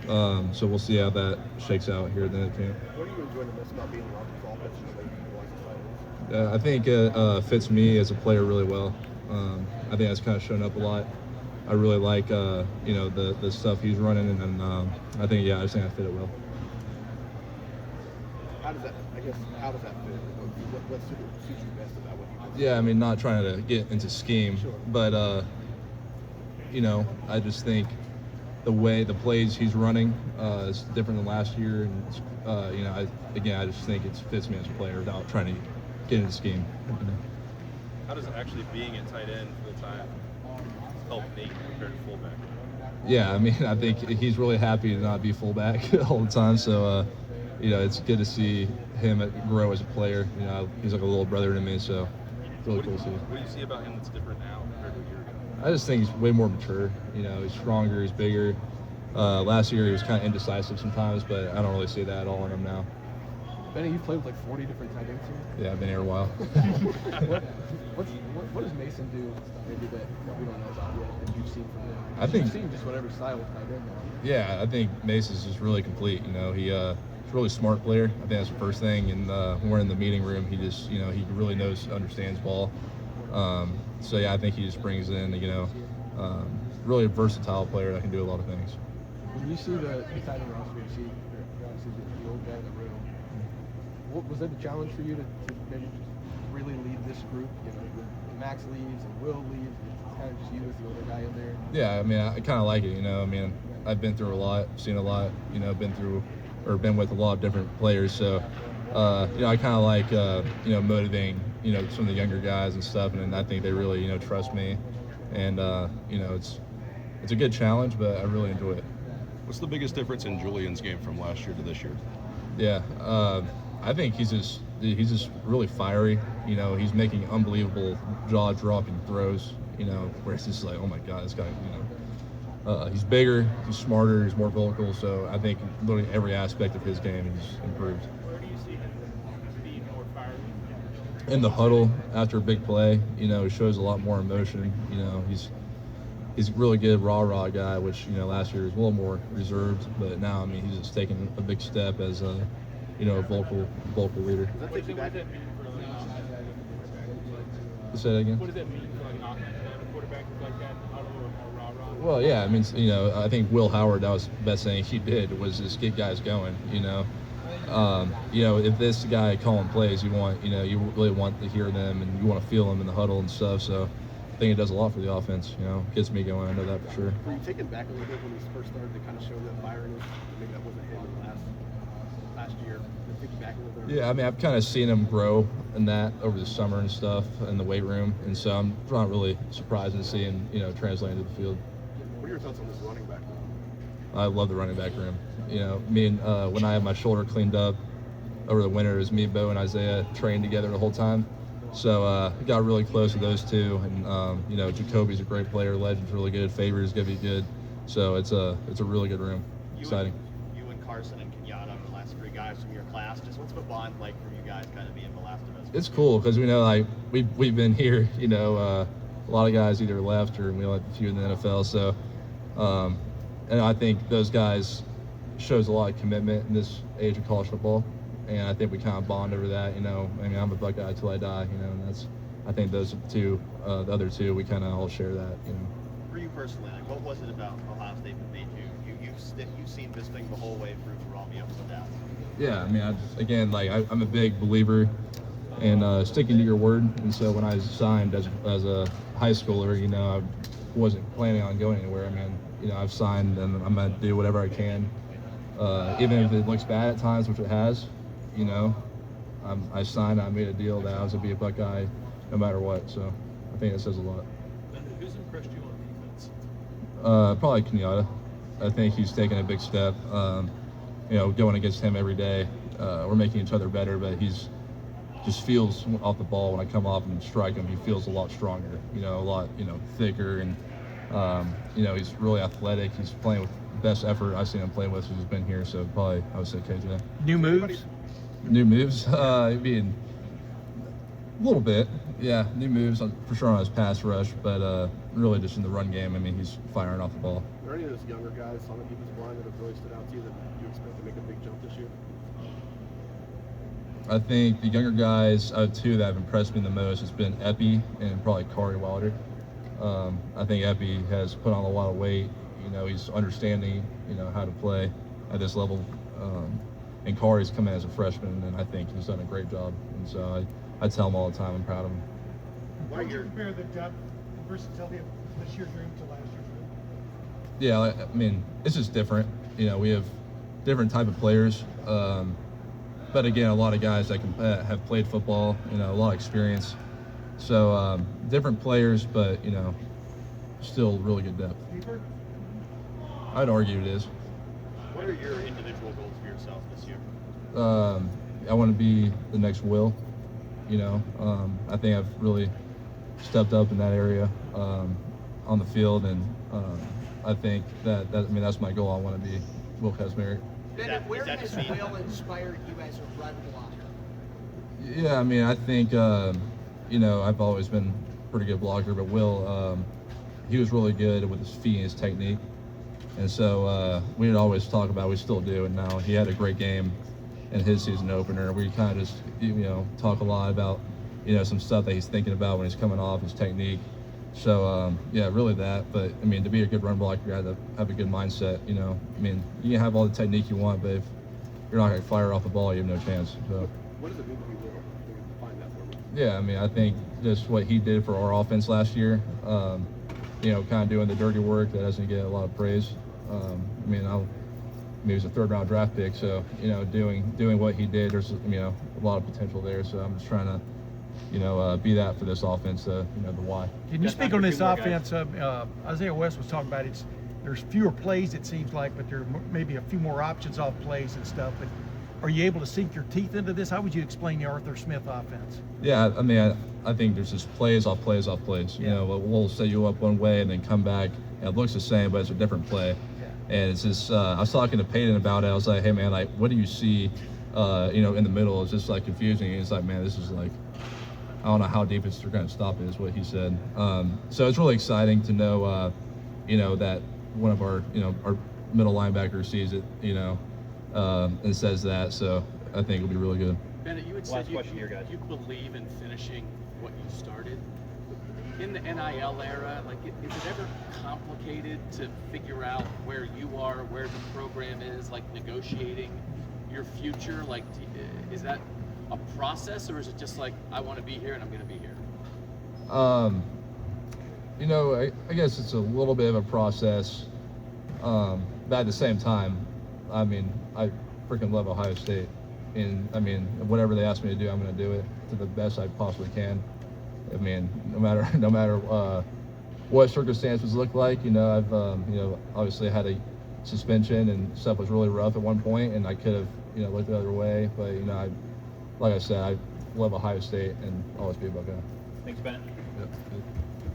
So we'll see how that shakes out here at the end of camp. What do you enjoy the most about being around this offense and the way you utilize the tight ends? I think it fits me as a player really well. I think that's kind of shown up a lot. I really like the stuff he's running, and I think I just think I fit it well. How does that? I guess how does that fit? What suits you best about what you do? Yeah, I mean, not trying to get into scheme, Sure. but I just think the way the plays he's running is different than last year, and I just think it fits me as a player without trying to get into scheme. How does actually being at tight end full time help Nate compared to fullback? Yeah, I mean, I think he's really happy to not be fullback all the time. So, it's good to see him grow as a player. He's like a little brother to me, so it's really cool to see. What do you see about him that's different now compared to a year ago? I just think he's way more mature. He's stronger, he's bigger. Last year he was kind of indecisive sometimes, but I don't really see that at all in him now. Benny, you've played with like 40 different tight ends here. Yeah, I've been here a while. What does Mason do maybe that we don't know about yet that you've seen from him? I think- You've seen just whatever style of tight end now. Yeah, I think Mason's just really complete. He's a really smart player. I think that's the first thing. And when we're in the meeting room, he just, he really understands ball. I think he just brings in, really a versatile player that can do a lot of things. When you see the tight end roster, you see obviously the old guy in the room. What was that a challenge for you to maybe just really lead this group? Max leaves and Will leaves. It's kind of just you as the older guy in there. Yeah, I mean, I kind of like it. I've been through a lot, seen a lot. Been with a lot of different players. So, I kind of like, motivating, some of the younger guys and stuff. And I think they really, trust me. And, it's a good challenge, but I really enjoy it. What's the biggest difference in Julian's game from last year to this year? Yeah, I think he's just really fiery. He's making unbelievable jaw-dropping throws. Where it's just like, oh my God, this guy. He's bigger, he's smarter, he's more vocal. So I think literally every aspect of his game is improved. Where do you see him being more fiery? In the huddle after a big play, he shows a lot more emotion. He's a really good rah-rah guy, which last year was a little more reserved, but now he's just taking a big step as a vocal leader. Does that take you back? Say that again. What does that mean for like an offense? A quarterback who's like that in the huddle or rah-rah? Well, yeah, I mean, I think Will Howard, that was the best thing he did was just get guys going. If this guy calling plays, you really want to hear them and you want to feel them in the huddle and stuff. So I think it does a lot for the offense. Gets me going. I know that for sure. Were you taken back a little bit when he first started to kind of show that fireness? Maybe that wasn't him in the last year. Did it take you back a little bit? Yeah, I mean, I've kind of seen him grow in that over the summer and stuff in the weight room, and so I'm not really surprised to see him, translating to the field. What are your thoughts on this running back room? I love the running back room. Me and when I had my shoulder cleaned up over the winter, it was me, Bo, and Isaiah trained together the whole time. So got really close to those two, and Jacoby's a great player, Legend's really good, Favor's gonna be good. So it's a really good room. Exciting. You and Carson and Kenyatta, the last three guys from your class. Just what's the bond like from you guys, kind of being the last of us? It's cool because we know we've been here. A lot of guys either left or we left a few in the NFL. So, and I think those guys shows a lot of commitment in this age of college football, and I think we kind of bond over that. I'm a Buckeye till I die. And I think those two, the other two, we kind of all share that. For you personally, like, what was it about Ohio State that made you've seen this thing the whole way through all the ups and downs? Yeah, I mean, I'm a big believer in sticking to your word. And so when I signed as a high schooler, I wasn't planning on going anywhere. I mean, I've signed and I'm going to do whatever I can, even if it looks bad at times, which it has. I signed, I made a deal that I was going to be a Buckeye no matter what. So I think that says a lot. Who's impressed you on defense? Probably Kenyatta. I think he's taken a big step. Going against him every day, we're making each other better, but he's just feels off the ball when I come off and strike him. He feels a lot stronger, a lot, thicker, and he's really athletic. He's playing with the best effort I've seen him play with since he's been here. So probably I would say KJ. New moves? New moves? I mean, a little bit, yeah. New moves for sure on his pass rush, but really just in the run game. I mean, he's firing off the ball. Are there any of those younger guys on the defensive line that have really stood out to you that you expect to make a big jump this year? I think the younger guys, two that have impressed me the most has been Epi and probably Kari Wilder. I think Epi has put on a lot of weight. You know, he's understanding, you know, how to play at this level. And Kari's come in as a freshman, and I think he's done a great job. And so I tell him all the time I'm proud of him. How would you compare the depth and versatility of this year's room to last year's room? Yeah, I mean, it's just different. You know, we have different type of players. But again, a lot of guys that can have played football, you know, a lot of experience. So different players, but, you know, still really good depth. Deeper? I'd argue it is. What are your individual goals for yourself this year? I want to be the next Will. You know, I think I've really stepped up in that area on the field, and I think that I mean that's my goal. I want to be Will Kazmarek. Bennett, where is that has just me? Will inspired you as a run blocker? Yeah, I mean, I think, you know, I've always been a pretty good blocker, but Will, he was really good with his feet and his technique. And so we'd always talk about, we still do, and now he had a great game in his season opener. We kind of just, you know, talk a lot about, you know, some stuff that he's thinking about when he's coming off, his technique. So, yeah, really that. But, I mean, to be a good run blocker, you have to have a good mindset, you know. I mean, you can have all the technique you want, but if you're not going to fire off the ball, you have no chance. So. What does it mean to be Will? Define that for me. Yeah, I mean, I think just what he did for our offense last year, you know, kind of doing the dirty work that doesn't get a lot of praise. I mean, he was a third-round draft pick, so, you know, doing what he did, there's, you know, a lot of potential there. So I'm just trying to, you know, be that for this offense, you know, the why. Can you speak on this offense? Isaiah West was talking about there's fewer plays, it seems like, but there may be a few more options off plays and stuff. But are you able to sink your teeth into this? How would you explain the Arthur Smith offense? Yeah, I mean, I think there's just plays off plays off plays. You know, we'll set you up one way and then come back, and it looks the same, but it's a different play. And it's just, I was talking to Peyton about it. I was like, hey, man, like, what do you see, you know, in the middle? It's just, like, confusing. And it's like, man, this is, like, I don't know how deep they're going to stop it, is what he said. So it's really exciting to know, you know, that one of our, you know, our middle linebackers sees it, you know, and says that. So I think it'll be really good. Bennett, you had said you believe in finishing what you started. In the NIL era, like, is it ever complicated to figure out where you are, where the program is, like negotiating your future? Like, is that a process, or is it just like, I want to be here and I'm going to be here? You know, I guess it's a little bit of a process, but at the same time, I mean, I freaking love Ohio State, and I mean, whatever they ask me to do, I'm going to do it to the best I possibly can. I mean, no matter what circumstances look like, you know, I've you know, obviously had a suspension and stuff was really rough at one point, and I could have, you know, looked the other way, but you know, like I said, I love Ohio State and always be a Buckeye. Thanks, Bennett. Yep.